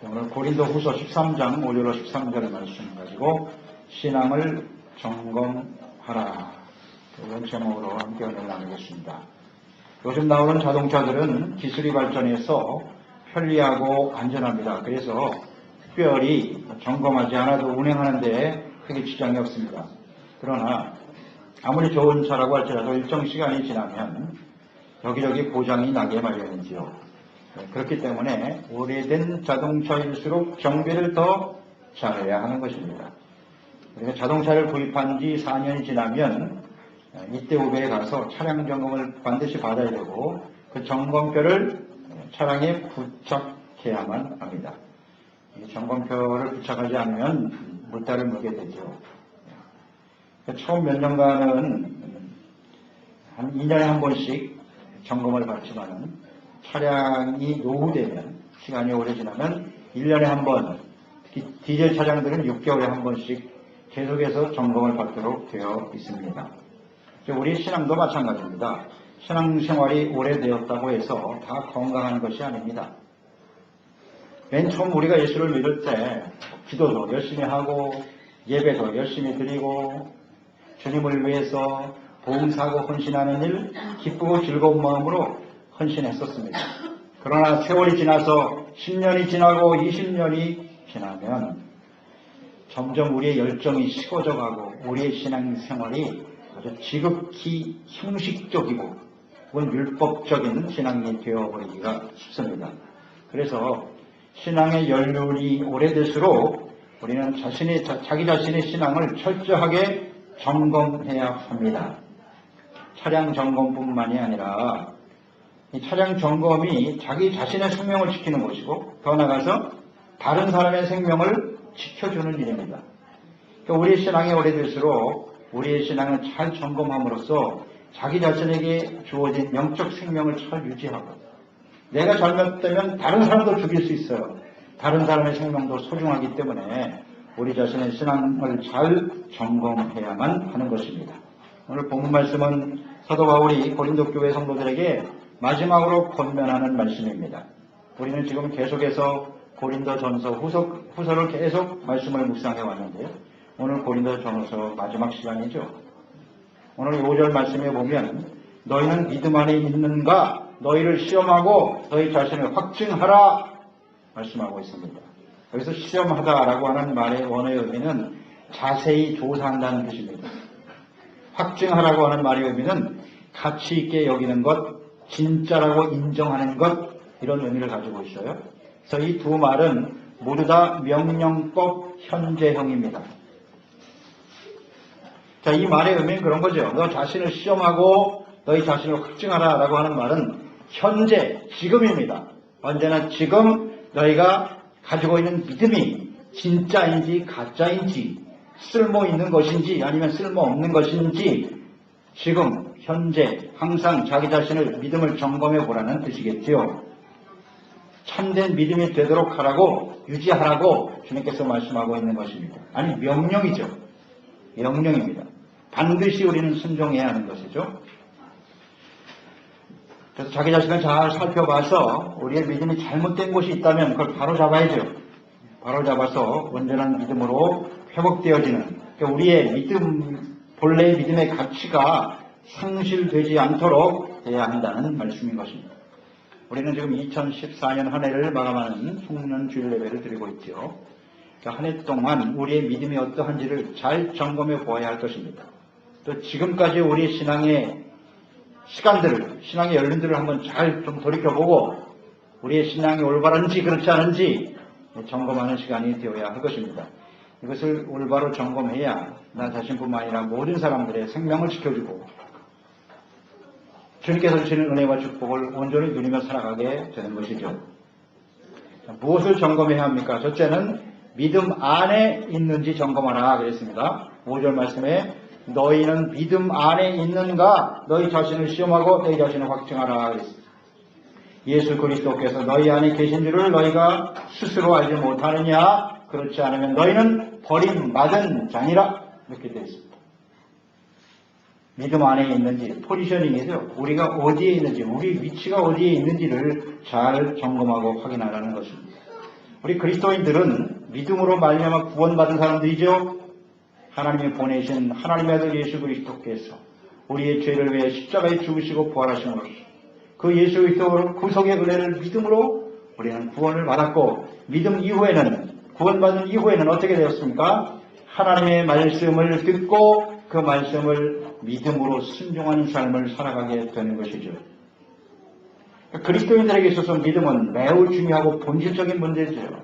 오늘 고린도후서 13장 5절로 13절 말씀 가지고 신앙을 점검하라, 이런 제목으로 함께 은혜를 나누겠습니다. 요즘 나오는 자동차들은 기술이 발전해서 편리하고 안전합니다. 그래서 특별히 점검하지 않아도 운행하는 데 크게 지장이 없습니다. 그러나 아무리 좋은 차라고 할지라도 일정 시간이 지나면 여기저기 고장이 나게 마련이지요. 그렇기 때문에 오래된 자동차일수록 정비를 더 잘해야 하는 것입니다. 그러니까 자동차를 구입한 지 4년이 지나면 이때 우배에 가서 차량 점검을 반드시 받아야 되고 그 점검표를 차량에 부착해야만 합니다. 이 점검표를 부착하지 않으면 물타를 물게 되죠. 처음 몇 년간은 한 2년에 한 번씩 점검을 받지만은 차량이 노후되면, 시간이 오래 지나면 1년에 한 번, 특히 디젤 차량들은 6개월에 한 번씩 계속해서 점검을 받도록 되어 있습니다. 우리 신앙도 마찬가지입니다. 신앙생활이 오래되었다고 해서 다 건강한 것이 아닙니다. 맨 처음 우리가 예수를 믿을 때 기도도 열심히 하고 예배도 열심히 드리고 주님을 위해서 봉사하고 헌신하는 일 기쁘고 즐거운 마음으로 헌신했었습니다. 그러나 세월이 지나서 10년이 지나고 20년이 지나면 점점 우리의 열정이 식어져가고 우리의 신앙생활이 아주 지극히 형식적이고 혹은 율법적인 신앙이 되어버리기가 쉽습니다. 그래서 신앙의 연륜이 오래될수록 우리는 자기 자신의 신앙을 철저하게 점검해야 합니다. 차량 점검뿐만이 아니라 이 차량 점검이 자기 자신의 생명을 지키는 것이고 더 나아가서 다른 사람의 생명을 지켜주는 일입니다. 그러니까 우리의 신앙이 오래될수록 우리의 신앙을 잘 점검함으로써 자기 자신에게 주어진 영적 생명을 잘 유지하고 내가 잘못되면 다른 사람도 죽일 수 있어요. 다른 사람의 생명도 소중하기 때문에 우리 자신의 신앙을 잘 점검해야만 하는 것입니다. 오늘 본문 말씀은 사도 바울이 고린도 교회 성도들에게 마지막으로 권면하는 말씀입니다. 우리는 지금 계속해서 고린도전서 후서를 계속 말씀을 묵상해 왔는데요. 오늘 고린도전서 마지막 시간이죠. 오늘 5절 말씀에 보면 너희는 믿음 안에 있는가 너희를 시험하고 너희 자신을 확증하라 말씀하고 있습니다. 여기서 시험하다라고 하는 말의 원어의 의미는 자세히 조사한다는 뜻입니다. 확증하라고 하는 말의 의미는 가치 있게 여기는 것, 진짜라고 인정하는 것, 이런 의미를 가지고 있어요. 그래서 이 두 말은 모두 다 명령법 현재형입니다. 자, 이 말의 의미는 그런 거죠. 너 자신을 시험하고 너희 자신을 확증하라 라고 하는 말은 현재, 지금입니다. 언제나 지금 너희가 가지고 있는 믿음이 진짜인지 가짜인지 쓸모 있는 것인지 아니면 쓸모 없는 것인지 지금 현재 항상 자기 자신을 믿음을 점검해 보라는 뜻이겠지요. 참된 믿음이 되도록 하라고 유지하라고 주님께서 말씀하고 있는 것입니다. 아니 명령이죠. 명령입니다. 반드시 우리는 순종해야 하는 것이죠. 그래서 자기 자신을 잘 살펴봐서 우리의 믿음이 잘못된 곳이 있다면 그걸 바로 잡아야죠. 바로 잡아서 온전한 믿음으로 회복되어지는 그러니까 우리의 믿음, 본래의 믿음의 가치가 상실되지 않도록 해야 한다는 말씀인 것입니다. 우리는 지금 2014년 한 해를 마감하는 송년 주일 예배를 드리고 있죠. 한 해 동안 우리의 믿음이 어떠한지를 잘 점검해 보아야 할 것입니다. 또 지금까지 우리의 신앙의 시간들을, 신앙의 연륜들을 한번 잘 좀 돌이켜보고 우리의 신앙이 올바른지 그렇지 않은지 점검하는 시간이 되어야 할 것입니다. 이것을 올바로 점검해야 나 자신뿐만 아니라 모든 사람들의 생명을 지켜주고 주님께서 주시는 은혜와 축복을 온전히 누리며 살아가게 되는 것이죠. 무엇을 점검해야 합니까? 첫째는 믿음 안에 있는지 점검하라 그랬습니다. 5절 말씀에 너희는 믿음 안에 있는가 너희 자신을 시험하고 너희 자신을 확증하라 그랬습니다. 예수 그리스도께서 너희 안에 계신 줄을 너희가 스스로 알지 못하느냐? 그렇지 않으면 너희는 버림받은 자니라 이렇게 되어 있습니다. 믿음 안에 있는지 포지셔닝이죠. 우리가 어디에 있는지 우리 위치가 어디에 있는지를 잘 점검하고 확인하라는 것입니다. 우리 그리스도인들은 믿음으로 말미암아 구원받은 사람들이죠. 하나님이 보내신 하나님의 아들 예수 그리스도께서 우리의 죄를 위해 십자가에 죽으시고 부활하심으로써 그 예수 그리스도 구속의 은혜를 믿음으로 우리는 구원을 받았고, 믿음 이후에는, 구원받은 이후에는 어떻게 되었습니까? 하나님의 말씀을 듣고 그 말씀을 믿음으로 순종하는 삶을 살아가게 되는 것이죠. 그리스도인들에게 있어서 믿음은 매우 중요하고 본질적인 문제죠.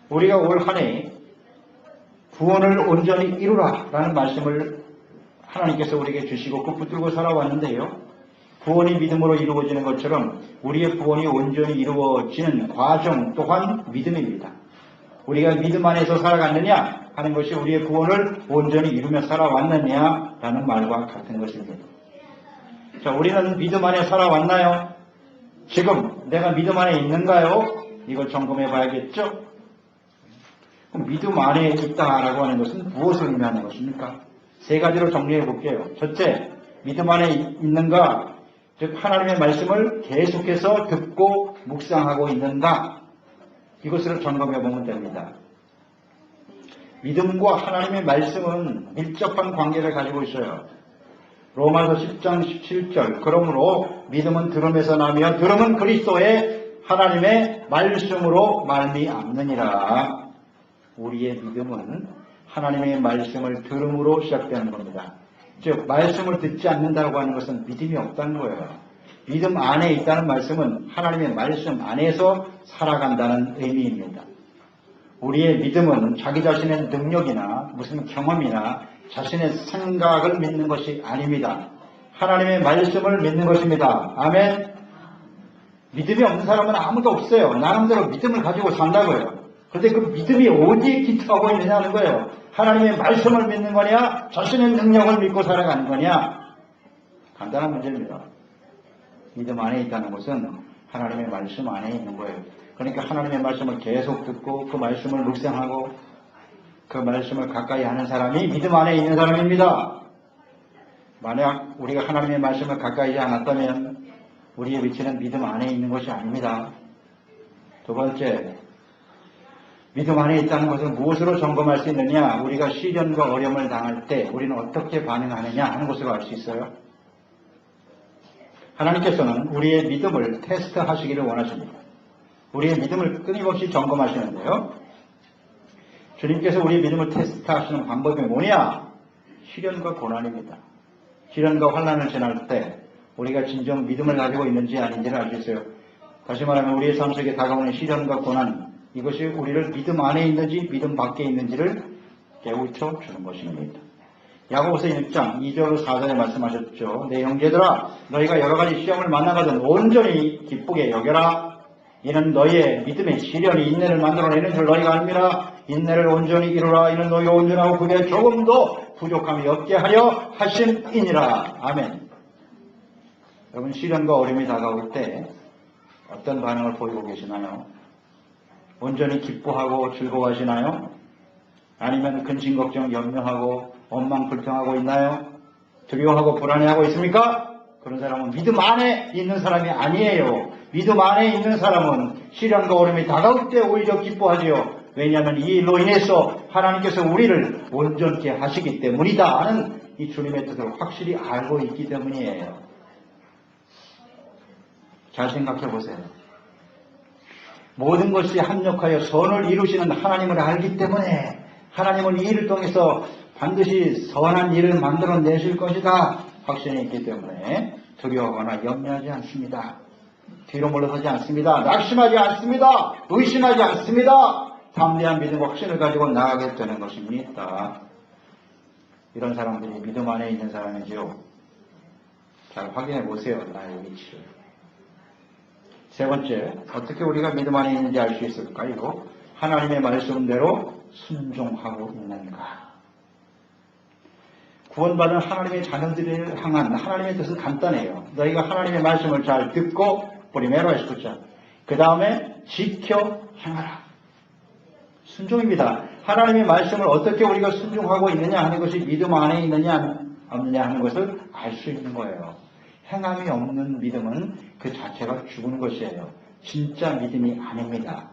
우리가 올 한 해 구원을 온전히 이루라 라는 말씀을 하나님께서 우리에게 주시고 그 붙들고 살아왔는데요. 구원이 믿음으로 이루어지는 것처럼 우리의 구원이 온전히 이루어지는 과정 또한 믿음입니다. 우리가 믿음 안에서 살아갔느냐 하는 것이 우리의 구원을 온전히 이루며 살아왔느냐라는 말과 같은 것입니다. 자, 우리는 믿음 안에 살아왔나요? 지금 내가 믿음 안에 있는가요? 이걸 점검해 봐야겠죠? 그럼 믿음 안에 있다라고 하는 것은 무엇을 의미하는 것입니까? 세 가지로 정리해 볼게요. 첫째, 믿음 안에 있는가? 즉 하나님의 말씀을 계속해서 듣고 묵상하고 있는가? 이것을 점검해 보면 됩니다. 믿음과 하나님의 말씀은 밀접한 관계를 가지고 있어요. 로마서 10장 17절, 그러므로 믿음은 들음에서 나며 들음은 그리스도의 하나님의 말씀으로 말미암느니라. 우리의 믿음은 하나님의 말씀을 들음으로 시작되는 겁니다. 즉 말씀을 듣지 않는다고 하는 것은 믿음이 없다는 거예요. 믿음 안에 있다는 말씀은 하나님의 말씀 안에서 살아간다는 의미입니다. 우리의 믿음은 자기 자신의 능력이나 무슨 경험이나 자신의 생각을 믿는 것이 아닙니다. 하나님의 말씀을 믿는 것입니다. 아멘. 믿음이 없는 사람은 아무도 없어요. 나름대로 믿음을 가지고 산다고요. 그런데 그 믿음이 어디에 기초하고 있느냐 하는 거예요. 하나님의 말씀을 믿는 거냐, 자신의 능력을 믿고 살아가는 거냐. 간단한 문제입니다. 믿음 안에 있다는 것은 하나님의 말씀 안에 있는 거예요. 그러니까 하나님의 말씀을 계속 듣고 그 말씀을 묵상하고 그 말씀을 가까이 하는 사람이 믿음 안에 있는 사람입니다. 만약 우리가 하나님의 말씀을 가까이 하지 않았다면 우리의 위치는 믿음 안에 있는 것이 아닙니다. 두 번째, 믿음 안에 있다는 것은 무엇으로 점검할 수 있느냐? 우리가 시련과 어려움을 당할 때 우리는 어떻게 반응하느냐 하는 것으로 알 수 있어요. 하나님께서는 우리의 믿음을 테스트하시기를 원하십니다. 우리의 믿음을 끊임없이 점검하시는데요. 주님께서 우리의 믿음을 테스트하시는 방법이 뭐냐? 시련과 고난입니다. 시련과 환난을 지날 때 우리가 진정 믿음을 가지고 있는지 아닌지를 알 수 있어요. 다시 말하면 우리의 삶 속에 다가오는 시련과 고난, 이것이 우리를 믿음 안에 있는지 믿음 밖에 있는지를 깨우쳐 주는 것입니다. 야고보서 1장 2절 4절에 말씀하셨죠. 내 형제들아, 너희가 여러 가지 시험을 만나거든 온전히 기쁘게 여겨라. 이는 너희의 믿음의 시련이 인내를 만들어내는 줄 너희가 압니다. 인내를 온전히 이루라. 이는 너희가 온전하고 그게 조금도 부족함이 없게 하려 하심이니라. 아멘. 여러분, 시련과 어려움이 다가올 때 어떤 반응을 보이고 계시나요? 온전히 기뻐하고 즐거워하시나요? 아니면 근심 걱정 염려하고 원망 불평하고 있나요? 두려워하고 불안해하고 있습니까? 그런 사람은 믿음 안에 있는 사람이 아니에요. 믿음 안에 있는 사람은 시련과 어려움이 다가올 때 오히려 기뻐하지요. 왜냐하면 이 일로 인해서 하나님께서 우리를 온전케 하시기 때문이다 하는 이 주님의 뜻을 확실히 알고 있기 때문이에요. 잘 생각해 보세요. 모든 것이 합력하여 선을 이루시는 하나님을 알기 때문에 하나님은 이 일을 통해서 반드시 선한 일을 만들어내실 것이다 확신이 있기 때문에 두려워하거나 염려하지 않습니다. 뒤로 물러서지 않습니다. 낙심하지 않습니다. 의심하지 않습니다. 담대한 믿음과 확신을 가지고 나아가게 되는 것입니다. 이런 사람들이 믿음 안에 있는 사람이지요. 잘 확인해 보세요. 나의 위치를. 세 번째, 어떻게 우리가 믿음 안에 있는지 알 수 있을까요? 하나님의 말씀대로 순종하고 있는가. 구원받은 하나님의 자녀들을 향한 하나님의 뜻은 간단해요. 너희가 하나님의 말씀을 잘 듣고 뿌리메로 에스쿠차. 그 다음에 지켜 행하라. 순종입니다. 하나님의 말씀을 어떻게 우리가 순종하고 있느냐 하는 것이 믿음 안에 있느냐 없느냐 하는 것을 알 수 있는 거예요. 행함이 없는 믿음은 그 자체가 죽은 것이에요. 진짜 믿음이 아닙니다.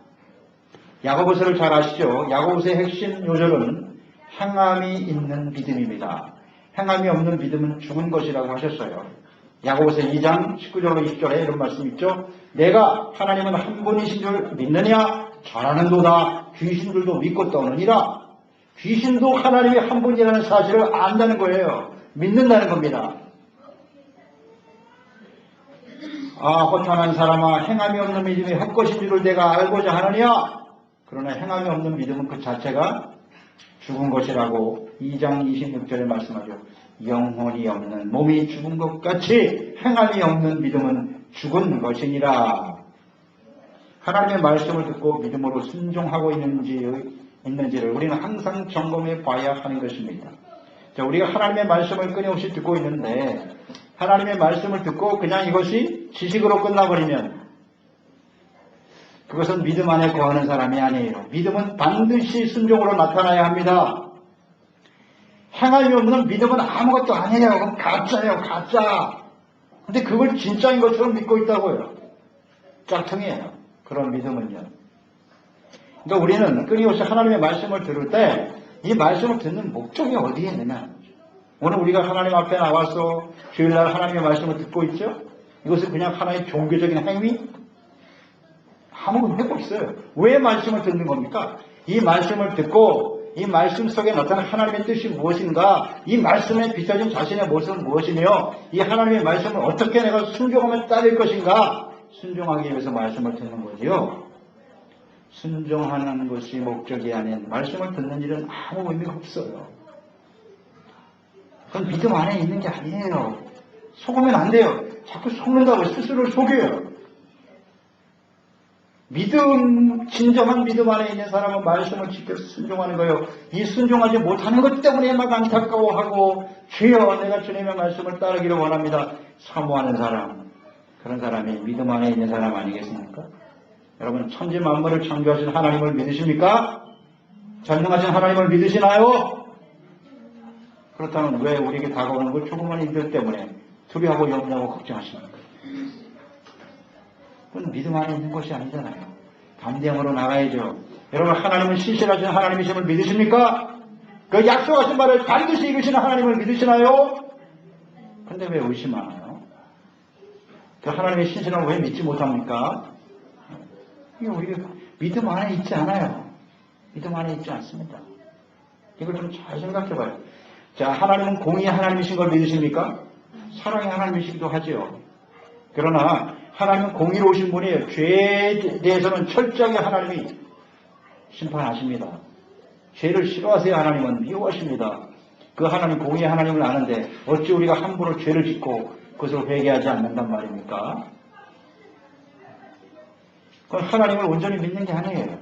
야고보서를 잘 아시죠? 야고보서의 핵심 요절은 행함이 있는 믿음입니다. 행함이 없는 믿음은 죽은 것이라고 하셨어요. 야고보서 2장 19절로 20절에 이런 말씀 있죠. 내가 하나님은 한 분이신 줄 믿느냐? 잘하는도다. 귀신들도 믿고 떠느니라. 귀신도 하나님이 한 분이라는 사실을 안다는 거예요. 믿는다는 겁니다. 허탄한 사람아, 행함이 없는 믿음이 헛것인 줄을 내가 알고자 하느냐? 그러나 행함이 없는 믿음은 그 자체가 죽은 것이라고 2장 26절에 말씀하죠. 영혼이 없는 몸이 죽은 것 같이 행함이 없는 믿음은 죽은 것이니라. 하나님의 말씀을 듣고 믿음으로 순종하고 있는지를 우리는 항상 점검해 봐야 하는 것입니다. 자, 우리가 하나님의 말씀을 끊임없이 듣고 있는데 하나님의 말씀을 듣고 그냥 이것이 지식으로 끝나버리면 그것은 믿음 안에 거하는 사람이 아니에요. 믿음은 반드시 순종으로 나타나야 합니다. 행함이 없는 믿음은 아무것도 아니에요. 그건 가짜예요. 가짜. 근데 그걸 진짜인 것처럼 믿고 있다고요. 짝퉁이에요. 그런 믿음은요. 그러니까 우리는 끊임없이 하나님의 말씀을 들을 때 이 말씀을 듣는 목적이 어디에 있느냐. 오늘 우리가 하나님 앞에 나와서 주일날 하나님의 말씀을 듣고 있죠. 이것은 그냥 하나의 종교적인 행위? 아무 의미가 없어요. 왜 말씀을 듣는 겁니까? 이 말씀을 듣고 이 말씀 속에 나타난 하나님의 뜻이 무엇인가, 이 말씀에 비춰진 자신의 모습은 무엇이며 이 하나님의 말씀을 어떻게 내가 순종하면 따를 것인가, 순종하기 위해서 말씀을 듣는 거지요. 순종하는 것이 목적이 아닌 말씀을 듣는 일은 아무 의미가 없어요. 그건 믿음 안에 있는 게 아니에요. 속으면 안 돼요. 자꾸 속는다고 스스로를 속여요. 믿음, 진정한 믿음 안에 있는 사람은 말씀을 지켜서 순종하는 거예요. 이 순종하지 못하는 것 때문에 막 안타까워하고 주여 내가 주님의 말씀을 따르기를 원합니다. 사모하는 사람, 그런 사람이 믿음 안에 있는 사람 아니겠습니까? 여러분, 천지 만물을 창조하신 하나님을 믿으십니까? 전능하신 하나님을 믿으시나요? 그렇다면 왜 우리에게 다가오는 그 조그만 일들 때문에 두려워하고 염려하고 걱정하십니까? 그건 믿음 안에 있는 것이 아니잖아요. 담대함으로 나가야죠. 여러분, 하나님은 신실하신 하나님이심을 믿으십니까? 그 약속하신 바를 반드시 이루시는 하나님을 믿으시나요? 근데 왜 의심하나요? 그 하나님의 신실함을 왜 믿지 못합니까? 이게 우리가 믿음 안에 있지 않아요. 믿음 안에 있지 않습니다. 이걸 좀 잘 생각해봐요. 자, 하나님은 공의의 하나님이신 걸 믿으십니까? 사랑의 하나님이시기도 하죠. 그러나 하나님은 공의로우신 분이에요. 죄에 대해서는 철저하게 하나님이 심판하십니다. 죄를 싫어하세요. 하나님은 미워하십니다. 그 하나님, 공의의 하나님을 아는데 어찌 우리가 함부로 죄를 짓고 그것을 회개하지 않는단 말입니까? 그건 하나님을 온전히 믿는 게 아니에요.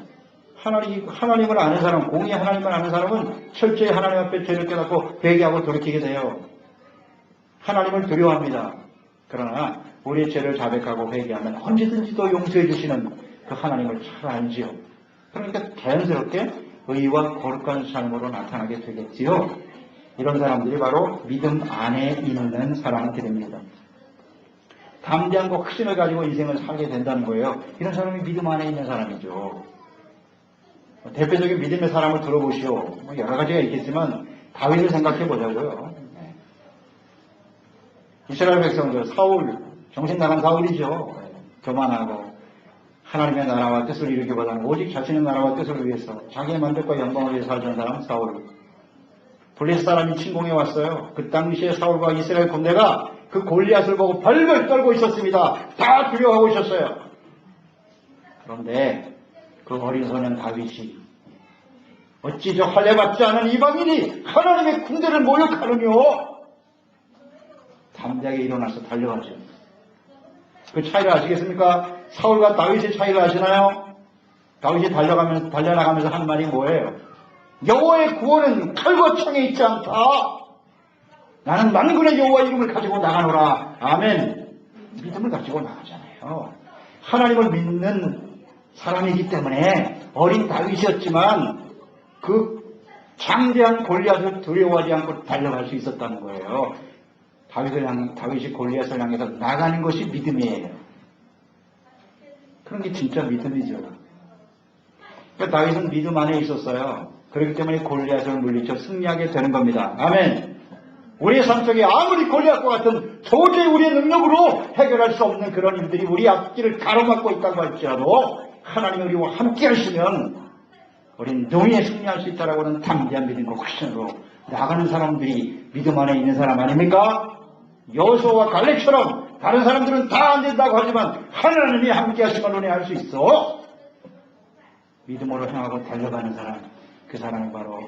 하나님을 아는 사람, 공의의 하나님을 아는 사람은 철저히 하나님 앞에 죄를 깨닫고 회개하고 돌이키게 돼요. 하나님을 두려워합니다. 그러나 우리의 죄를 자백하고 회개하면 언제든지 또 용서해 주시는 그 하나님을 잘 알지요. 그러니까 자연스럽게 의와 거룩한 삶으로 나타나게 되겠지요. 이런 사람들이 바로 믿음 안에 있는 사람들입니다. 담대한 확신을 가지고 인생을 살게 된다는 거예요. 이런 사람이 믿음 안에 있는 사람이죠. 대표적인 믿음의 사람을 들어보시오. 여러 가지가 있겠지만 다윗을 생각해 보자고요. 이스라엘 백성들, 사울, 정신 나간 사울이죠. 교만하고 하나님의 나라와 뜻을 이루기보다는 오직 자신의 나라와 뜻을 위해서 자기의 만족과 영광을 위해 살던 사람 사울. 블레셋 사람이 침공해 왔어요. 그 당시에 사울과 이스라엘 군대가 그 골리앗을 보고 벌벌 떨고 있었습니다. 다 두려워하고 있었어요. 그런데 그 어린 소년 다윗이 어찌 저 할례받지 않은 이방인이 하나님의 군대를 모욕하느뇨? 담대하게 일어나서 달려가죠. 그 차이를 아시겠습니까? 사울과 다윗의 차이를 아시나요? 다윗이 달려나가면서 한 말이 뭐예요? 여호와의 구원은 칼과 창에 있지 않다. 나는 만군의 여호와 이름을 가지고 나가노라. 아멘. 믿음을 가지고 나가잖아요. 하나님을 믿는 사람이기 때문에 어린 다윗이었지만 그 장대한 골리앗을 두려워하지 않고 달려갈 수 있었다는 거예요. 다윗이 골리앗을 향해서 나가는 것이 믿음이에요. 그런 게 진짜 믿음이죠. 그러니까 다윗은 믿음 안에 있었어요. 그렇기 때문에 골리앗을 물리쳐 승리하게 되는 겁니다. 아멘. 우리의 삶 속에 아무리 골리앗과 같은 도저히 우리의 능력으로 해결할 수 없는 그런 일들이 우리 앞길을 가로막고 있다고 할지라도 하나님이 우리와 함께 하시면 우리는 능히 승리할 수 있다라고 하는 담대한 믿음과 확신으로 나가는 사람들이 믿음 안에 있는 사람 아닙니까? 여호수아와 갈렙처럼 다른 사람들은 다 안 된다고 하지만 하나님이 함께 하시면 은혜할 수 있어. 믿음으로 향하고 달려가는 사람, 그 사람이 바로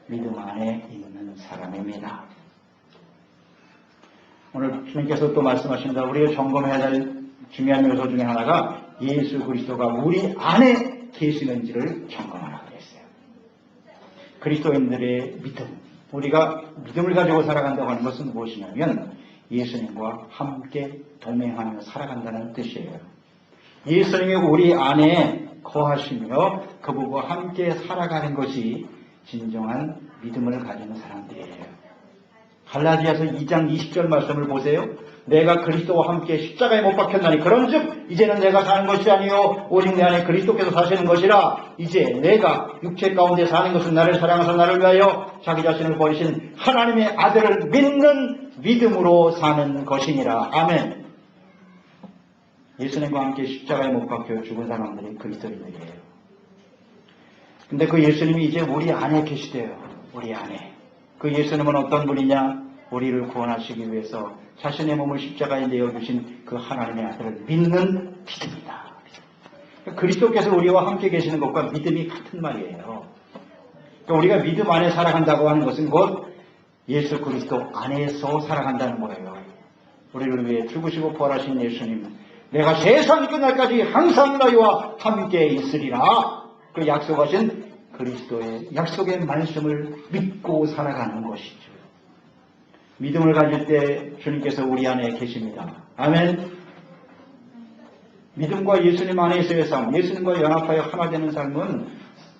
믿음 안에 있는 사람입니다. 오늘 주님께서 또 말씀하신다. 우리가 점검해야 될 중요한 요소 중에 하나가 예수 그리스도가 우리 안에 계시는지를 점검하라 그랬어요. 그리스도인들의 믿음, 우리가 믿음을 가지고 살아간다고 하는 것은 무엇이냐면 예수님과 함께 동행하며 살아간다는 뜻이에요. 예수님이 우리 안에 거하시며 그분과 함께 살아가는 것이 진정한 믿음을 가지는 사람들이에요. 갈라디아서 2장 20절 말씀을 보세요. 내가 그리스도와 함께 십자가에 못 박혔나니 그런즉 이제는 내가 사는 것이 아니요 오직 내 안에 그리스도께서 사시는 것이라. 이제 내가 육체 가운데 사는 것은 나를 사랑하사 나를 위하여 자기 자신을 버리신 하나님의 아들을 믿는 믿음으로 사는 것이니라. 아멘. 예수님과 함께 십자가에 못 박혀 죽은 사람들이 그리스도인들이에요. 근데 그 예수님이 이제 우리 안에 계시대요. 우리 안에. 그 예수님은 어떤 분이냐? 우리를 구원하시기 위해서 자신의 몸을 십자가에 내어주신 그 하나님의 아들을 믿는 믿음이다. 그리스도께서 우리와 함께 계시는 것과 믿음이 같은 말이에요. 그러니까 우리가 믿음 안에 살아간다고 하는 것은 곧 예수 그리스도 안에서 살아간다는 거예요. 우리를 위해 죽으시고 부활하신 예수님, 내가 세상 끝날까지 항상 너희와 함께 있으리라. 그 약속하신 그리스도의 약속의 말씀을 믿고 살아가는 것이죠. 믿음을 가질 때 주님께서 우리 안에 계십니다. 아멘. 믿음과 예수님 안에서의 삶, 예수님과 연합하여 하나 되는 삶은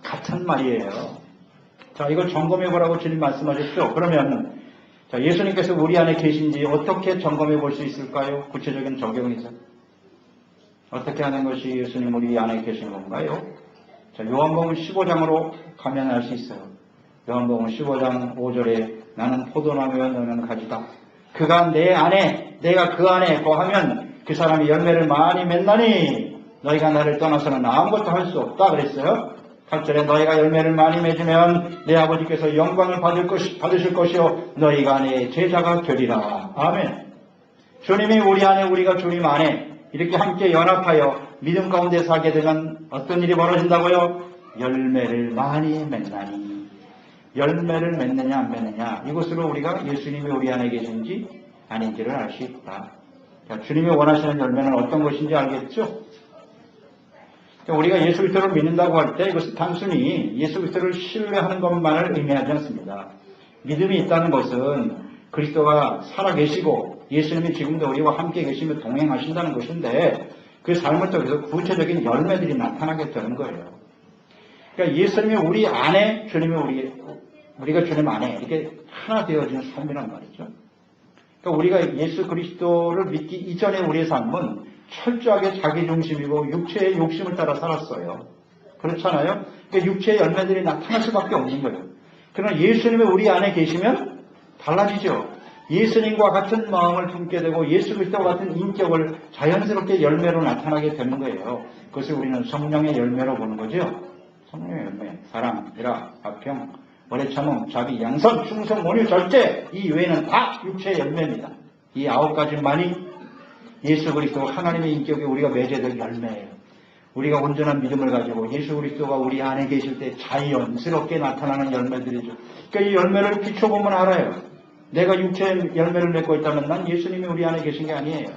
같은 말이에요. 자, 이걸 점검해 보라고 주님 말씀하셨죠. 그러면 자, 예수님께서 우리 안에 계신지 어떻게 점검해 볼 수 있을까요? 구체적인 적용이죠. 어떻게 하는 것이 예수님 우리 안에 계신 건가요? 자, 요한복음 15장으로 가면 알 수 있어요. 요한복음 15장 5절에 나는 포도나무여 너는 가지다. 그가 내 안에 내가 그 안에 거하면 그 사람이 열매를 많이 맺나니 너희가 나를 떠나서는 아무것도 할 수 없다 그랬어요. 8절에 너희가 열매를 많이 맺으면 내 아버지께서 영광을 받으실 것이요 너희가 내 제자가 되리라. 아멘. 주님이 우리 안에 우리가 주님 안에 이렇게 함께 연합하여 믿음 가운데 살게 되면 어떤 일이 벌어진다고요? 열매를 많이 맺나니. 열매를 맺느냐 안 맺느냐, 이것으로 우리가 예수님이 우리 안에 계신지 아닌지를 알 수 있다. 자, 주님이 원하시는 열매는 어떤 것인지 알겠죠? 자, 우리가 예수 그리스도를 믿는다고 할 때 이것은 단순히 예수 그리스도를 신뢰하는 것만을 의미하지 않습니다. 믿음이 있다는 것은 그리스도가 살아계시고 예수님이 지금도 우리와 함께 계시며 동행하신다는 것인데 그 삶을 통해서 구체적인 열매들이 나타나게 되는 거예요. 그러니까 예수님이 우리 안에, 주님이 우리가 주님 안에 이렇게 하나 되어진 삶이란 말이죠. 그러니까 우리가 예수 그리스도를 믿기 이전에 우리의 삶은 철저하게 자기중심이고 육체의 욕심을 따라 살았어요. 그렇잖아요? 그러니까 육체의 열매들이 나타날 수밖에 없는 거예요. 그러나 예수님이 우리 안에 계시면 달라지죠. 예수님과 같은 마음을 품게 되고 예수 그리스도와 같은 인격을 자연스럽게 열매로 나타나게 되는 거예요. 그것을 우리는 성령의 열매로 보는 거죠. 성령의 열매, 사랑, 희락, 화평, 오래 참음, 자비, 양선, 충성, 온유, 절제, 이 외에는 다 육체의 열매입니다. 이 9가지만이 예수 그리스도 하나님의 인격에 우리가 맺어야 열매예요. 우리가 온전한 믿음을 가지고 예수 그리스도가 우리 안에 계실 때 자연스럽게 나타나는 열매들이죠. 그러니까 이 열매를 비춰보면 알아요. 내가 육체의 열매를 맺고 있다면 난 예수님이 우리 안에 계신 게 아니에요.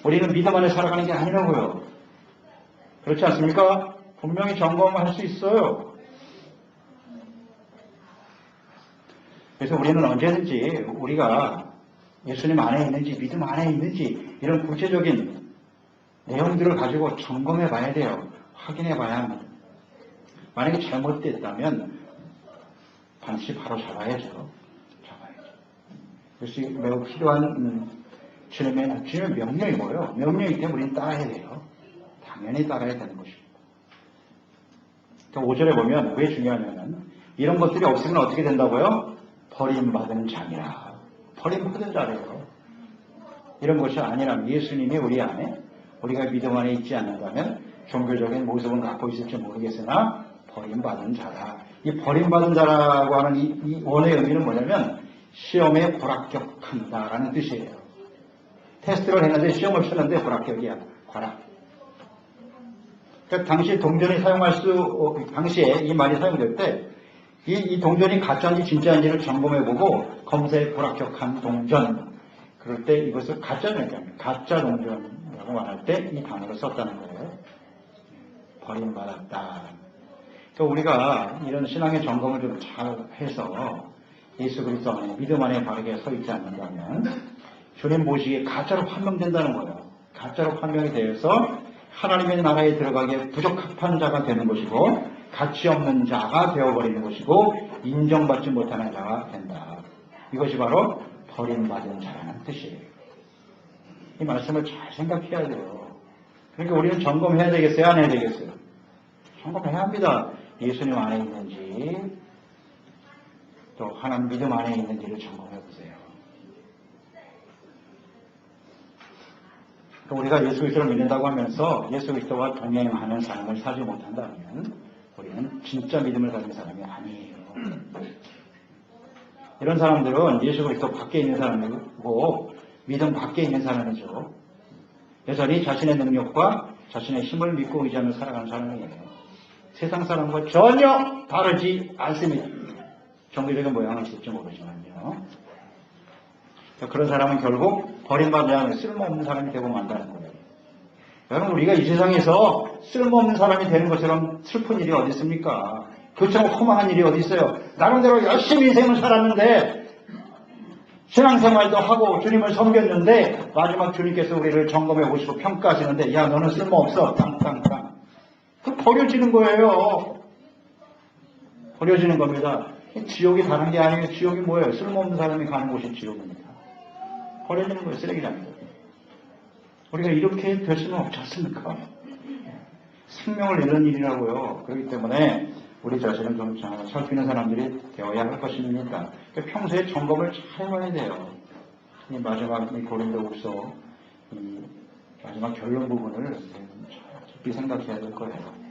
우리는 믿음 안에 살아가는 게 아니라고요. 그렇지 않습니까? 분명히 점검할 수 있어요. 그래서 우리는 언제든지 우리가 예수님 안에 있는지 믿음 안에 있는지 이런 구체적인 내용들을 가지고 점검해 봐야 돼요. 확인해 봐야 합니다. 만약에 잘못됐다면 반드시 바로 잡아야죠. 그것이 매우 필요한 주님의 명령이 뭐예요? 명령이기 때문에 우리는 따라야 돼요. 당연히 따라야 되는 것입니다. 5절에 보면 왜 중요하냐면 이런 것들이 없으면 어떻게 된다고요? 버림받은 자니라. 버림받은 자래요. 이런 것이 아니라면 예수님이 우리 안에 우리가 믿음 안에 있지 않는다면 종교적인 모습은 갖고 있을지 모르겠으나 버림받은 자다. 이 버림받은 자라고 하는 이 원어의 의미는 뭐냐면 시험에 불합격한다라는 뜻이에요. 테스트를 했는데 시험을 쳤는데 불합격이야. 과락. 그러니까 당시 동전이 당시에 이 말이 사용될 때 이 동전이 가짜인지 진짜인지를 점검해보고 검사에 불합격한 동전. 그럴 때 이것을 가짜 동전이라고 말할 때 이 단어를 썼다는 거예요. 버림받았다. 그러니까 우리가 이런 신앙의 점검을 좀 잘 해서 예수 그리스도 안에 믿음 안에 바르게 서 있지 않는다면 주님 보시기에 가짜로 판명된다는 거예요. 가짜로 판명이 되어서 하나님의 나라에 들어가기에 부적합한 자가 되는 것이고 가치 없는 자가 되어버리는 것이고 인정받지 못하는 자가 된다. 이것이 바로 버림받은 자라는 뜻이에요. 이 말씀을 잘 생각해야 돼요. 그러니까 우리는 점검해야 되겠어요? 안 해야 되겠어요? 점검해야 합니다. 예수님 안에 있는지 또 하나님 믿음 안에 있는지를 점검해 보세요. 우리가 예수 그리스도를 믿는다고 하면서 예수 그리스도와 동행하는 삶을 살지 못한다면 우리는 진짜 믿음을 가진 사람이 아니에요. 이런 사람들은 예수 그리스도 밖에 있는 사람이고 믿음 밖에 있는 사람이죠. 여전히 자신의 능력과 자신의 힘을 믿고 의지하며 살아가는 사람이에요. 세상 사람과 전혀 다르지 않습니다. 종교적인 모양을 쓸지 모르지만요. 그런 사람은 결국 버림받지 않은 쓸모없는 사람이 되고 만다는 거예요. 여러분 우리가 이 세상에서 쓸모없는 사람이 되는 것처럼 슬픈 일이 어디 있습니까? 그처럼 허망한 일이 어디 있어요? 나름대로 열심히 인생을 살았는데 신앙생활도 하고 주님을 섬겼는데 마지막 주님께서 우리를 점검해 보시고 평가하시는데 야 너는 쓸모없어. 땅땅땅. 그 버려지는 거예요. 버려지는 겁니다. 지옥이 다른 게 아니에요. 지옥이 뭐예요? 쓸모없는 사람이 가는 곳이 지옥입니다. 버려지는 거예요. 쓰레기랍니다. 우리가 이렇게 될 수는 없지 않습니까? 생명을 잃는 일이라고요. 그렇기 때문에 우리 자신을 좀 살피는 사람들이 되어야 할 것입니다. 그러니까 평소에 점검을 잘 해봐야 돼요. 이 마지막 이 고린도후서 이 마지막 결론 부분을 깊이 생각해야 될 거예요.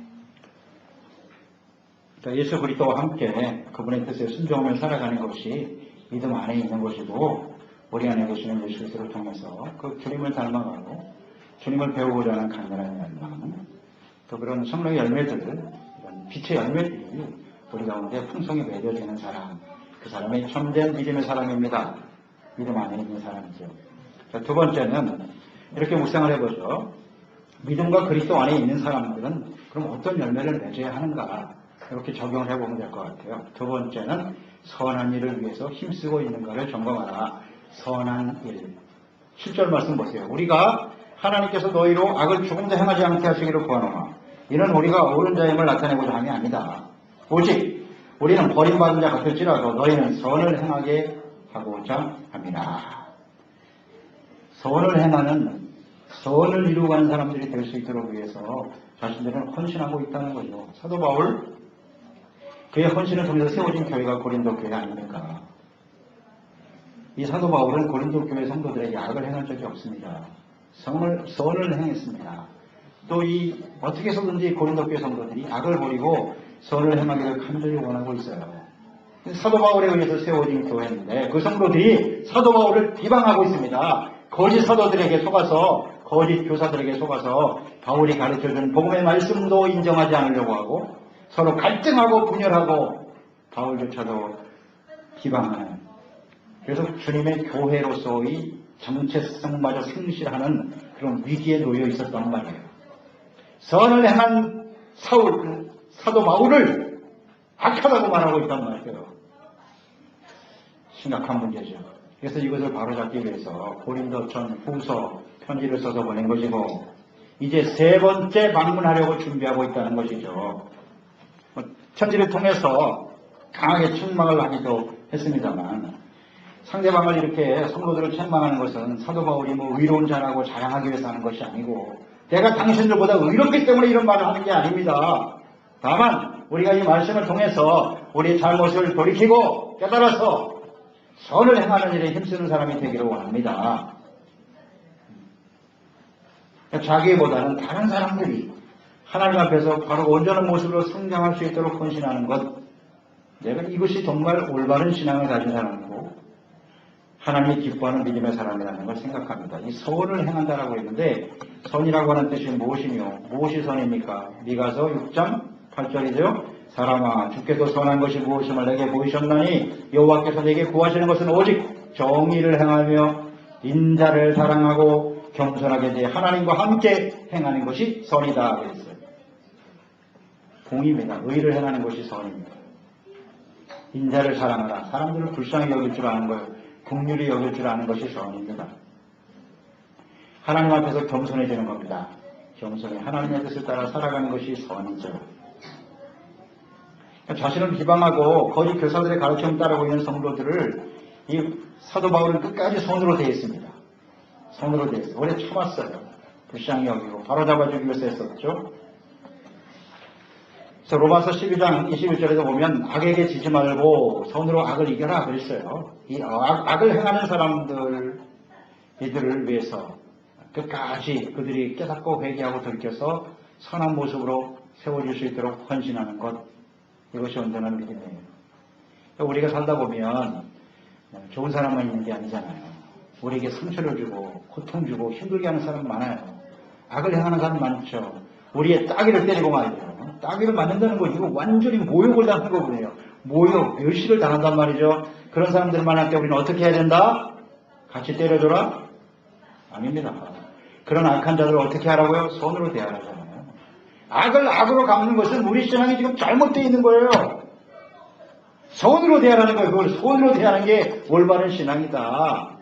그러니까 예수 그리스도와 함께 그분의 뜻에 순종하며 살아가는 것이 믿음 안에 있는 것이고 우리 안에 계시는 예수 그리스도를 통해서 그 주님을 닮아가고 주님을 배우고자 하는 간절한 열망 또 그런 성령의 열매들 이런 빛의 열매들이 우리 가운데 풍성히 맺어지는 사람 그 사람이 참된 믿음의 사람입니다. 믿음 안에 있는 사람이죠. 자, 두 번째는 이렇게 묵상을 해보죠. 믿음과 그리스도 안에 있는 사람들은 그럼 어떤 열매를 맺어야 하는가 이렇게 적용을 해보면 될 것 같아요. 두 번째는 선한 일을 위해서 힘쓰고 있는가를 점검하라. 선한 일. 7절 말씀 보세요. 우리가 하나님께서 너희로 악을 조금도 행하지 않게 하시기를 구하노라. 이는 우리가 옳은 자임을 나타내고자 함이 아니다. 오직 우리는 버림받은 자 같을지라도 너희는 선을 행하게 하고자 합니다. 선을 행하는 선을 이루어가는 사람들이 될 수 있도록 위해서 자신들은 헌신하고 있다는 거죠. 사도 바울 그의 헌신을 통해서 세워진 교회가 고린도 교회 아닙니까? 이 사도 바울은 고린도 교회 성도들에게 악을 행한 적이 없습니다. 선을 행했습니다. 또 이 어떻게 해서든지 고린도 교회 성도들이 악을 버리고 선을 행하기를 간절히 원하고 있어요. 사도 바울에 의해서 세워진 교회인데 그 성도들이 사도 바울을 비방하고 있습니다. 거짓 사도들에게 속아서 거짓 교사들에게 속아서 바울이 가르쳐준 복음의 말씀도 인정하지 않으려고 하고 서로 갈등하고 분열하고 바울조차도 비방하는 그래서 주님의 교회로서의 정체성마저 상실하는 그런 위기에 놓여 있었단 말이에요. 선을 행한 사도 바울을 악하다고 말하고 있단 말이에요. 심각한 문제죠. 그래서 이것을 바로잡기 위해서 고린도전 후서 편지를 써서 보낸 것이고 이제 세 번째 방문하려고 준비하고 있다는 것이죠. 편지를 통해서 강하게 책망을 하기도 했습니다만 상대방을 이렇게 성도들을 책망하는 것은 사도 바울이 의로운 자라고 자랑하기 위해서 하는 것이 아니고 내가 당신들보다 의롭기 때문에 이런 말을 하는 게 아닙니다. 다만 우리가 이 말씀을 통해서 우리의 잘못을 돌이키고 깨달아서 선을 행하는 일에 힘쓰는 사람이 되기를 원합니다. 자기보다는 다른 사람들이 하나님 앞에서 바로 온전한 모습으로 성장할 수 있도록 헌신하는 것, 내가 이것이 정말 올바른 신앙을 가진 사람이고 하나님이 기뻐하는 믿음의 사람이라는 걸 생각합니다. 이 선을 행한다라고 했는데 선이라고 하는 뜻이 무엇이며 무엇이 선입니까? 미가서 6장 8절이죠. 사람아 주께서 선한 것이 무엇임을 내게 보이셨나니 여호와께서 내게 구하시는 것은 오직 정의를 행하며 인자를 사랑하고 겸손하게 내 하나님과 함께 행하는 것이 선이다 그랬어요. 공의입니다. 의를 행하는 것이 선입니다. 인자를 사랑하라. 사람들을 불쌍히 여길 줄 아는 거예요. 긍휼히 여길 줄 아는 것이 선입니다. 하나님 앞에서 겸손해지는 겁니다. 겸손히 하나님의 뜻을 따라 살아가는 것이 선이죠. 자신을 비방하고 거짓 교사들의 가르침을 따르고 있는 성도들을 이 사도 바울은 끝까지 선으로 대했습니다. 선으로 대했어요. 오래 참았어요. 불쌍히 여기고 바로잡아 주기 위해서 했었죠. 그래서 로마서 12장 21절에서 보면 악에게 지지 말고 선으로 악을 이겨라 그랬어요. 이 악을 행하는 사람들 이들을 위해서 끝까지 그들이 깨닫고 회개하고 돌이켜서 선한 모습으로 세워질 수 있도록 헌신하는 것, 이것이 온전한 믿음이에요. 우리가 살다 보면 좋은 사람만 있는 게 아니잖아요. 우리에게 상처를 주고 고통 주고 힘들게 하는 사람 많아요. 악을 행하는 사람 많죠. 우리의 따귀를 때리고 말이죠. 따귀를 맞는다는 거 이거 완전히 모욕을 당한 거거든요. 모욕, 멸시를 당한단 말이죠. 그런 사람들 만날 때 우리는 어떻게 해야 된다? 같이 때려줘라? 아닙니다. 그런 악한 자들을 어떻게 하라고요? 손으로 대하라잖아요. 악을 악으로 갚는 것은 우리 신앙이 지금 잘못되어 있는 거예요. 손으로 대하라는 거예요. 그걸 손으로 대하는 게 올바른 신앙이다.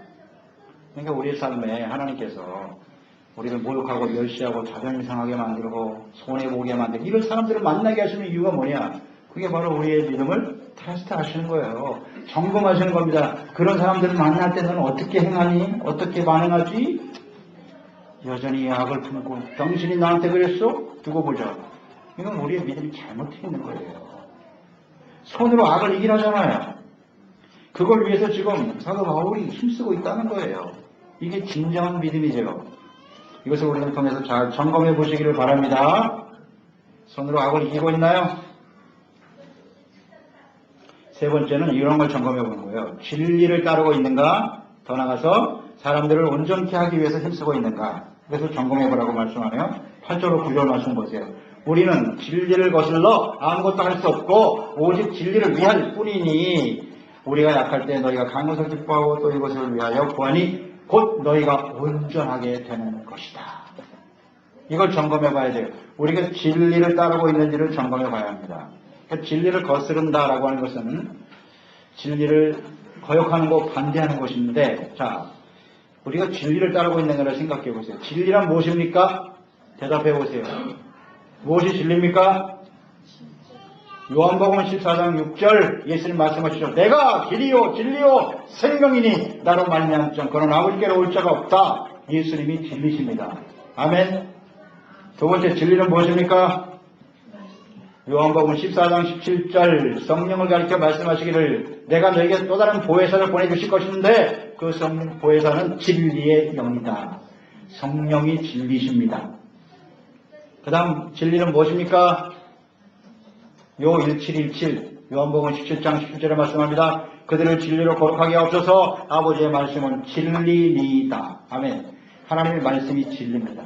그러니까 우리의 삶에 하나님께서 우리를 모욕하고 멸시하고 자존심 상하게 만들고 손해보게 만들고 이런 사람들을 만나게 하시는 이유가 뭐냐? 그게 바로 우리의 믿음을 테스트 하시는 거예요. 점검하시는 겁니다. 그런 사람들을 만날 때 너는 어떻게 행하니? 어떻게 반응하지? 여전히 악을 품고 당신이 나한테 그랬어? 두고 보자. 이건 우리의 믿음이 잘못되어 있는 거예요. 손으로 악을 이기라잖아요. 그걸 위해서 지금 사도 바울이 힘쓰고 있다는 거예요. 이게 진정한 믿음이죠. 이것을 우리를 통해서 잘 점검해 보시기를 바랍니다. 손으로 악을 이기고 있나요? 세 번째는 이런 걸 점검해 보는 거예요. 진리를 따르고 있는가? 더 나아가서 사람들을 온전케 하기 위해서 힘쓰고 있는가? 그래서 점검해 보라고 말씀하네요. 8절로 9절 말씀 보세요. 우리는 진리를 거슬러 아무것도 할 수 없고 오직 진리를 위할 뿐이니 우리가 약할 때 너희가 강것을 기뻐하고 또 이것을 위하여 구하니 곧 너희가 온전하게 되는 것이다. 이걸 점검해 봐야 돼요. 우리가 진리를 따르고 있는지를 점검해 봐야 합니다. 그러니까 진리를 거스른다라고 하는 것은 진리를 거역하는 거 반대하는 것인데, 자, 우리가 진리를 따르고 있는 거를 생각해 보세요. 진리란 무엇입니까? 대답해 보세요. 무엇이 진리입니까? 요한복음 14장 6절 예수님 말씀하시죠. 내가 길이요 진리요 생명이니 나로 말미암지 그는 아버지께로 올 자가 없다. 예수님이 진리십니다. 아멘. 두 번째 진리는 무엇입니까? 요한복음 14장 17절 성령을 가리켜 말씀하시기를 내가 너에게 또 다른 보혜사를 보내주실 것인데 그 성령 보혜사는 진리의 영이다. 성령이 진리십니다. 그 다음 진리는 무엇입니까? 요 1717 요한복음 17장 17절에 말씀합니다. 그들을 진리로 거룩하게 하옵소서. 아버지의 말씀은 진리이다. 아멘. 하나님의 말씀이 진리입니다.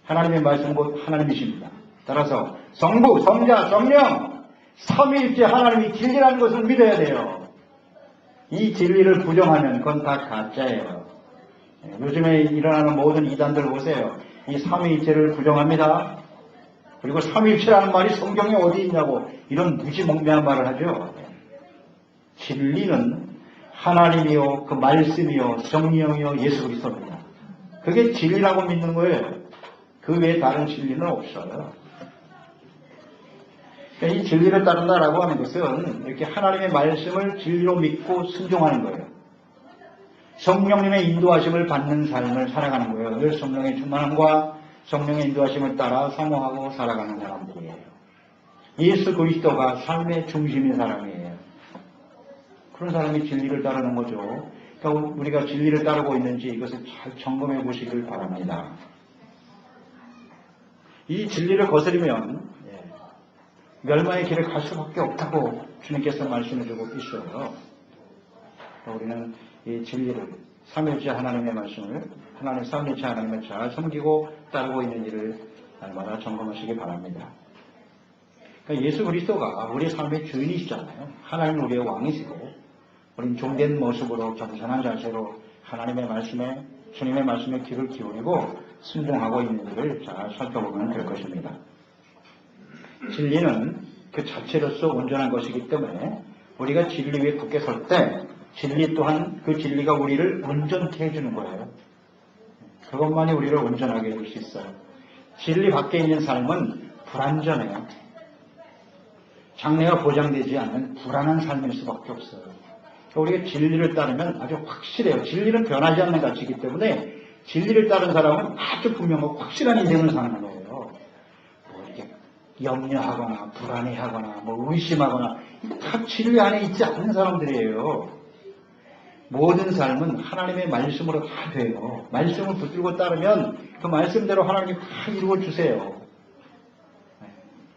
하나님의 말씀은 곧 하나님이십니다. 따라서 성부, 성자, 성령 삼위일체 하나님이 진리라는 것을 믿어야 돼요. 이 진리를 부정하면 그건 다 가짜예요. 요즘에 일어나는 모든 이단들 보세요. 이 삼위일체를 부정합니다. 그리고 삼위일체라는 말이 성경에 어디 있냐고 이런 무지몽매한 말을 하죠. 진리는 하나님이요 그 말씀이요 성령이요 예수 그리스도입니다. 그게 진리라고 믿는 거예요. 그 외에 다른 진리는 없어요. 이 진리를 따른다라고 하는 것은 이렇게 하나님의 말씀을 진리로 믿고 순종하는 거예요. 성령님의 인도하심을 받는 삶을 살아가는 거예요. 늘 성령의 충만함과 성령의 인도하심을 따라 사모하고 살아가는 사람들이에요. 예수 그리스도가 삶의 중심인 사람이에요. 그런 사람이 진리를 따르는 거죠. 그러니까 우리가 진리를 따르고 있는지 이것을 잘 점검해 보시길 바랍니다. 이 진리를 거스르면 멸망의 길을 갈 수밖에 없다고 주님께서 말씀해 주고 있어요. 우리는 이 진리를 삼위일체 하나님의 말씀을 하나님 삼위일체 하나님을 잘 섬기고 따르고 있는 일을 날마다 점검하시기 바랍니다. 그러니까 예수 그리스도가 우리의 삶의 주인이시잖아요. 하나님 우리의 왕이시고 우리는 종된 모습으로 겸손한 자세로 하나님의 말씀에 주님의 말씀에 귀를 기울이고 순종하고 있는 일을 잘 살펴보면 될 것입니다. 진리는 그 자체로서 온전한 것이기 때문에 우리가 진리 위에 굳게 설 때 진리 또한 그 진리가 우리를 온전케 해주는 거예요. 그것만이 우리를 온전하게 해줄 수 있어요. 진리 밖에 있는 삶은 불안전해요. 장래가 보장되지 않는 불안한 삶일 수밖에 없어요. 우리가 진리를 따르면 아주 확실해요. 진리는 변하지 않는 가치이기 때문에 진리를 따른 사람은 아주 분명하고 확실한 인생을 사는 거예요. 뭐 이렇게 염려하거나 불안해하거나 뭐 의심하거나 다 진리 안에 있지 않는 사람들이에요. 모든 삶은 하나님의 말씀으로 다 돼요. 말씀을 붙들고 따르면 그 말씀대로 하나님이 다 이루어 주세요.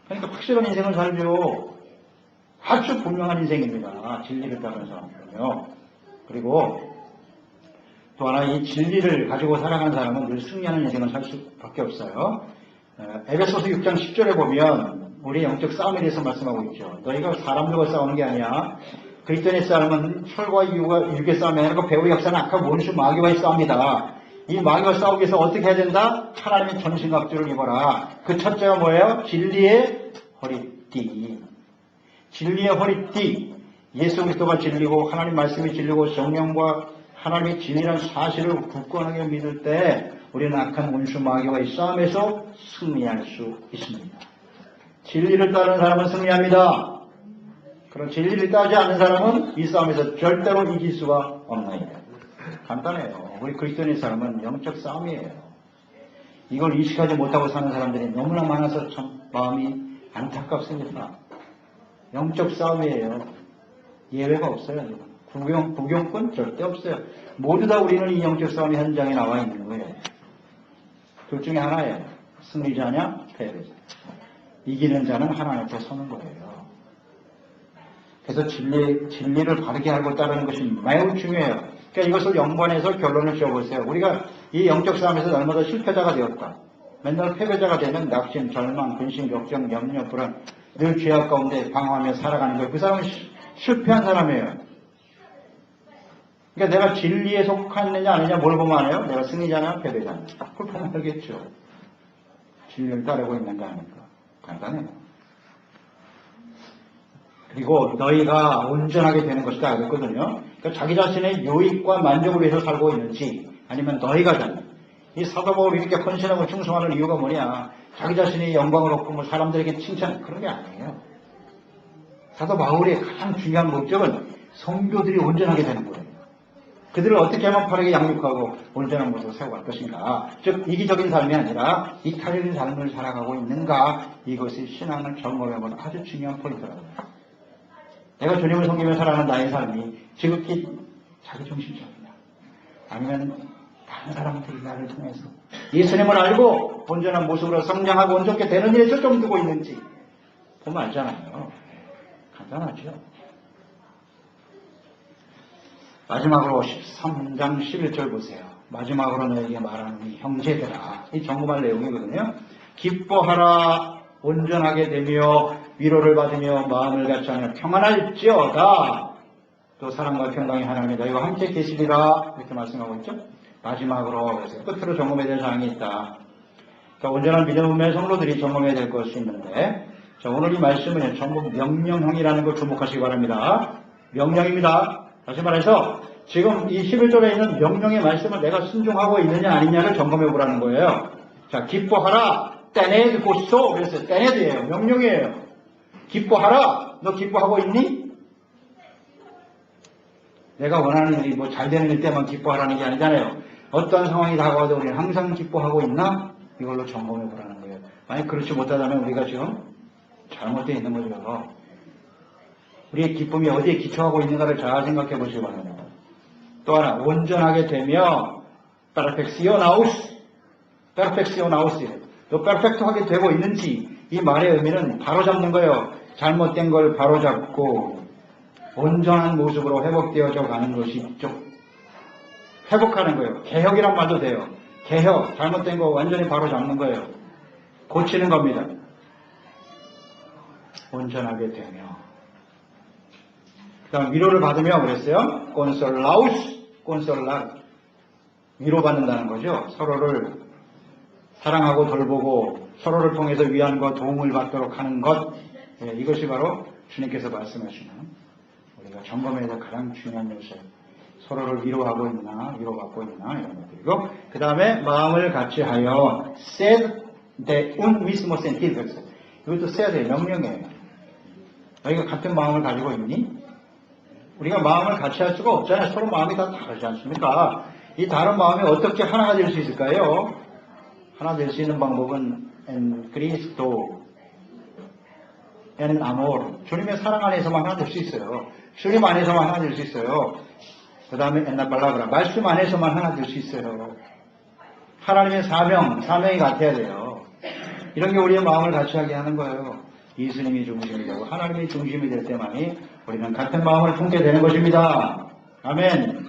그러니까 확실한 인생을 살죠. 아주 분명한 인생입니다. 진리를 따르는 사람은요. 그리고 또 하나 이 진리를 가지고 살아가는 사람은 늘 승리하는 인생을 살 수밖에 없어요. 에베소서 6장 10절에 보면 우리 영적 싸움에 대해서 말씀하고 있죠. 너희가 사람들과 싸우는 게 아니야. 그리스도인의 싸움은 혈과 육의 싸움이 아니라 배후 역사는 악한 원수 마귀와의 싸움이다. 이 마귀와 싸우기 위해서 어떻게 해야 된다? 하나님의 전신갑주를 입어라. 그 첫째가 뭐예요? 진리의 허리띠. 진리의 허리띠. 예수 그리스도가 진리고 하나님 말씀이 진리고 성령과 하나님의 진리라는 사실을 굳건하게 믿을 때 우리는 악한 원수 마귀와의 싸움에서 승리할 수 있습니다. 진리를 따르는 사람은 승리합니다. 그런 진리를 따르지 않는 사람은 이 싸움에서 절대로 이길 수가 없나이다. 간단해요. 우리 그리스도인의 삶은 영적 싸움이에요. 이걸 인식하지 못하고 사는 사람들이 너무나 많아서 참 마음이 안타깝습니다. 영적 싸움이에요. 예외가 없어요. 구경꾼 절대 없어요. 모두 다 우리는 이 영적 싸움의 현장에 나와 있는 거예요. 둘 중에 하나예요. 승리자냐 패배자. 이기는 자는 하나님 앞에 서는 거예요. 그래서 진리를 바르게 알고 따르는 것이 매우 중요해요. 그러니까 이것을 연관해서 결론을 지어보세요. 우리가 이 영적 싸움에서 날마다 실패자가 되었다. 맨날 패배자가 되면 낙심, 절망, 근심, 걱정, 염려, 불안, 늘 죄악 가운데 방황하며 살아가는 거예요. 그 사람은 실패한 사람이에요. 그러니까 내가 진리에 속하느냐 아니냐 뭘 보면 알아요? 내가 승리자냐 패배자냐. 그걸 보면 알겠죠. 진리를 따르고 있는가 아닌가. 간단해요. 그리고 너희가 온전하게 되는 것이다 그랬거든요. 그러니까 자기 자신의 유익과 만족을 위해서 살고 있는지 아니면 너희가 자냐. 이 사도 바울이 이렇게 헌신하고 충성하는 이유가 뭐냐. 자기 자신이 영광을 얻고 뭐 사람들에게 칭찬 그런 게 아니에요. 사도 바울의 가장 중요한 목적은 성도들이 온전하게 되는 거예요. 그들을 어떻게 하면 바르게 양육하고 온전한 모습으로 세워갈 것인가. 즉 이기적인 삶이 아니라 이타적인 삶을 살아가고 있는가. 이것이 신앙을 점검해보는 아주 중요한 포인트라고요. 내가 주님을 섬기며 살아가는 나의 삶이 지극히 자기중심적이냐 아니면 다른 사람들이 나를 통해서 예수님을 알고 온전한 모습으로 성장하고 온전케 되는 일에 초점 두고 있는지 보면 알잖아요. 간단하죠. 마지막으로 13장 11절 보세요. 마지막으로 너에게 말하는 이 형제들아. 이 정말 내용이거든요. 기뻐하라 온전하게 되며 위로를 받으며 마음을 같이 하며 평안할지어다. 또 사랑과 평강이 하나님이 너희와 함께 계시리라. 이렇게 말씀하고 있죠. 마지막으로 그래서 끝으로 점검해야 될 사항이 있다. 그러니까 온전한 믿음의 성도들이 점검해야 될 것이 있는데 자, 오늘 이 말씀은 전부 명령형이라는 걸 주목하시기 바랍니다. 명령입니다. 다시 말해서 지금 이 11절에 있는 명령의 말씀을 내가 순종하고 있느냐 아니냐를 점검해 보라는 거예요. 자, 기뻐하라. 떼네드 고소. 그래서 떼네드예요. 명령이에요. 기뻐하라. 너 기뻐하고 있니? 내가 원하는 일이 뭐 잘 되는 일 때만 기뻐하라는 게 아니잖아요. 어떠한 상황이 다가와도 우리는 항상 기뻐하고 있나? 이걸로 점검해 보라는 거예요. 만약 그렇지 못하다면 우리가 지금 잘못되어 있는 거죠. 우리의 기쁨이 어디에 기초하고 있는가를 잘 생각해 보시기 바랍니다. 또 하나, 온전하게 되며 perfeccionaos, 또 perfect하게 되고 있는지, 이 말의 의미는 바로잡는 거예요. 잘못된 걸 바로잡고 온전한 모습으로 회복되어져 가는 것이 있죠. 회복하는 거예요. 개혁이란 말도 돼요. 개혁, 잘못된 거 완전히 바로잡는 거예요. 고치는 겁니다. 온전하게 되며. 그 다음 위로를 받으며 그랬어요. consolar. 위로받는다는 거죠. 서로를 사랑하고 돌보고 서로를 통해서 위안과 도움을 받도록 하는 것. 이것이 바로 주님께서 말씀하시는 우리가 점검해야 될 가장 중요한 요소예요. 서로를 위로하고 있나, 위로받고 있나, 이런 것들이고. 그 다음에 마음을 같이 하여 sed de un mismo sentir. 이것도 써야 돼요. 명령이에요. 너희가 같은 마음을 가지고 있니? 우리가 마음을 같이 할 수가 없잖아요. 서로 마음이 다 다르지 않습니까? 이 다른 마음이 어떻게 하나가 될 수 있을까요? 하나 될 수 있는 방법은 en Cristo, en amor. 주님의 사랑 안에서만 하나 될 수 있어요. 주님 안에서만 하나 될 수 있어요. 그 다음에 en la palabra. 말씀 안에서만 하나 될 수 있어요. 하나님의 사명이 같아야 돼요. 이런 게 우리의 마음을 같이 하게 하는 거예요. 예수님이 중심이 되고 하나님이 중심이 될 때만이 우리는 같은 마음을 품게 되는 것입니다. 아멘.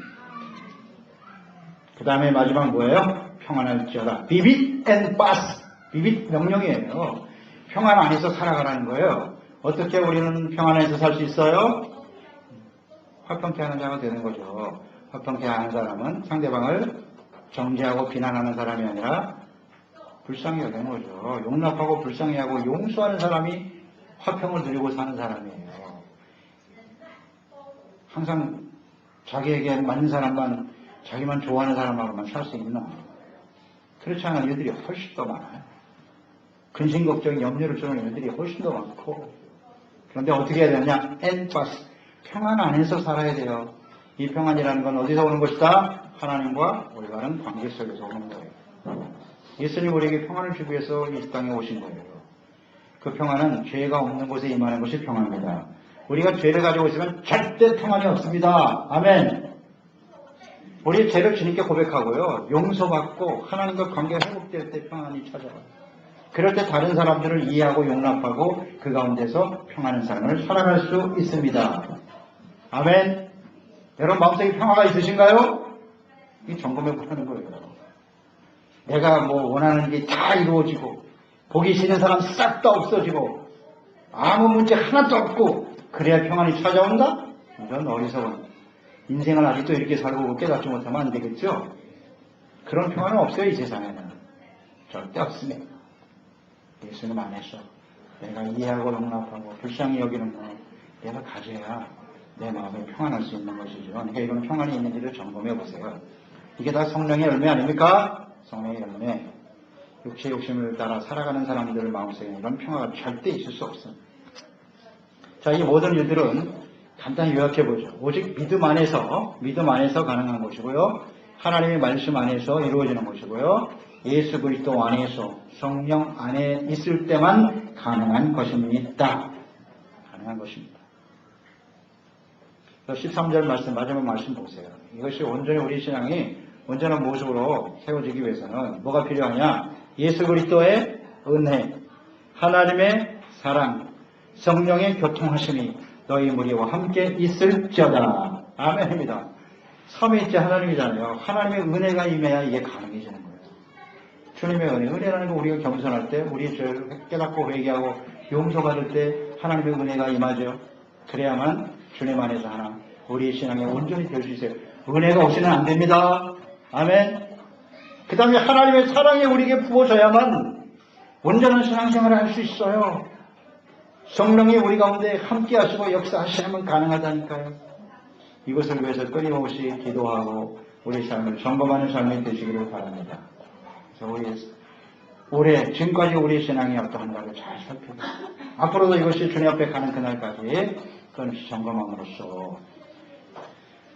그 다음에 마지막 뭐예요? 평안할지어다. 비빗 앤 빠스. 비빗 명령이에요. 평안 안에서 살아가라는 거예요. 어떻게 우리는 평안 안에서 살 수 있어요? 화평케 하는 자가 되는 거죠. 화평케 하는 사람은 상대방을 정죄하고 비난하는 사람이 아니라 불쌍히 여기는 거죠. 용납하고 불쌍히하고 용서하는 사람이 화평을 누리고 사는 사람이에요. 항상 자기에게 맞는 사람만, 자기만 좋아하는 사람하고만 살 수 있나? 그렇지 않은 일들이 훨씬 더 많아요. 근심, 걱정, 염려를 주는 일들이 훨씬 더 많고. 그런데 어떻게 해야 되느냐? 엔파스. 평안 안에서 살아야 돼요. 이 평안이라는 건 어디서 오는 것이다? 하나님과 올바른 관계 속에서 오는 거예요. 예수님 우리에게 평안을 주기 위해서 이 땅에 오신 거예요. 그 평안은 죄가 없는 곳에 임하는 것이 평안입니다. 우리가 죄를 가지고 있으면 절대 평안이 없습니다. 아멘. 우리 죄를 주님께 고백하고요. 용서받고 하나님과 관계가 회복될 때 평안이 찾아와요. 그럴 때 다른 사람들을 이해하고 용납하고 그 가운데서 평안한 삶을 살아갈 수 있습니다. 아멘. 여러분 마음속에 평화가 있으신가요? 이 점검해 보는 거예요. 내가 뭐 원하는 게 다 이루어지고 보기 싫은 사람 싹 다 없어지고 아무 문제 하나도 없고 그래야 평안이 찾아온다? 이런 어리석은 인생을 아직도 이렇게 살고 깨닫지 못하면 안 되겠죠? 그런 평안은 없어요. 이 세상에는 절대 없습니다. 예수님 안에서 내가 이해하고 용납하고 불쌍히 여기는 거 내가 가져야 내 마음이 평안할 수 있는 것이죠. 그러니까 이런 평안이 있는지를 점검해 보세요. 이게 다 성령의 열매 아닙니까? 성령의 열매. 육체의 욕심을 따라 살아가는 사람들 마음속에 이런 평화가 절대 있을 수 없습니다. 자, 이 모든 일들은 간단히 요약해보죠. 오직 믿음 안에서 가능한 것이고요. 하나님의 말씀 안에서 이루어지는 것이고요. 예수 그리스도 안에서 성령 안에 있을 때만 가능한 것입니다. 가능한 것입니다. 13절 말씀, 마지막 말씀 보세요. 이것이 온전히 우리 신앙이 온전한 모습으로 세워지기 위해서는 뭐가 필요하냐? 예수 그리스도의 은혜, 하나님의 사랑, 성령의 교통하심이 너희 무리와 함께 있을지어다. 아멘입니다. 삼위일체 하나님이잖아요. 하나님의 은혜가 임해야 이게 가능해지는 거예요. 주님의 은혜라는 거 우리가 겸손할 때, 우리 죄를 깨닫고 회개하고 용서받을 때 하나님의 은혜가 임하죠. 그래야만 주님 안에서 하나 우리의 신앙에 온전히 될 수 있어요. 은혜가 없이는 안 됩니다. 아멘. 그 다음에 하나님의 사랑이 우리에게 부어져야만 온전한 신앙생활을 할 수 있어요. 성령이 우리 가운데 함께 하시고 역사하시면 가능하다니까요. 이것을 위해서 끊임없이 기도하고 우리 삶을 점검하는 삶이 되시기를 바랍니다. 그래서 우리 올해 지금까지 우리 신앙이 어떠한가를 잘 살펴보고 앞으로도 이것이 주님 앞에 가는 그날까지 끊임없이 점검함으로써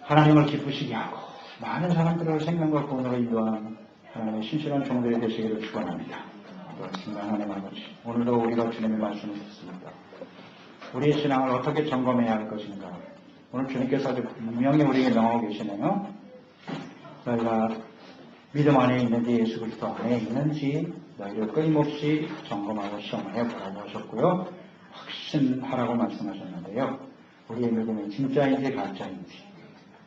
하나님을 기쁘시게 하고 많은 사람들을 생명과 구원으로 인도하는 하나님의 신실한 종들이 되시기를 축원합니다. 기도하겠습니다. 하나님 아버지, 오늘도 우리가 주님의 말씀을 듣습니다. 우리의 신앙을 어떻게 점검해야 할 것인가. 오늘 주님께서 아주 분명히 우리에게 명하고 계시네요. 너희가 믿음 안에 있는지 예수 그리스도 안에 있는지 너희를 끊임없이 점검하고 시험해 보라고 하셨고요. 확신하라고 말씀하셨는데요. 우리의 믿음이 진짜인지 가짜인지,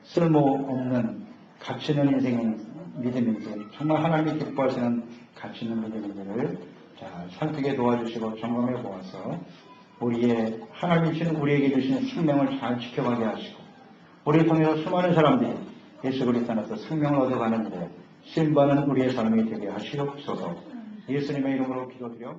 쓸모없는 가치 있는 인생의 믿음인지, 정말 하나님이 기뻐하시는 가치 있는 믿음인지를 잘 살피게 도와주시고 점검해 보아서 우리의 하나님이 주신 우리에게 주신 생명을 잘 지켜가게 하시고, 우리를 통해서 수많은 사람들이 예수 그리스도 안에서 생명을 얻어가는 일에 신받는 우리의 삶이 되게 하시옵소서. 예수님의 이름으로 기도드려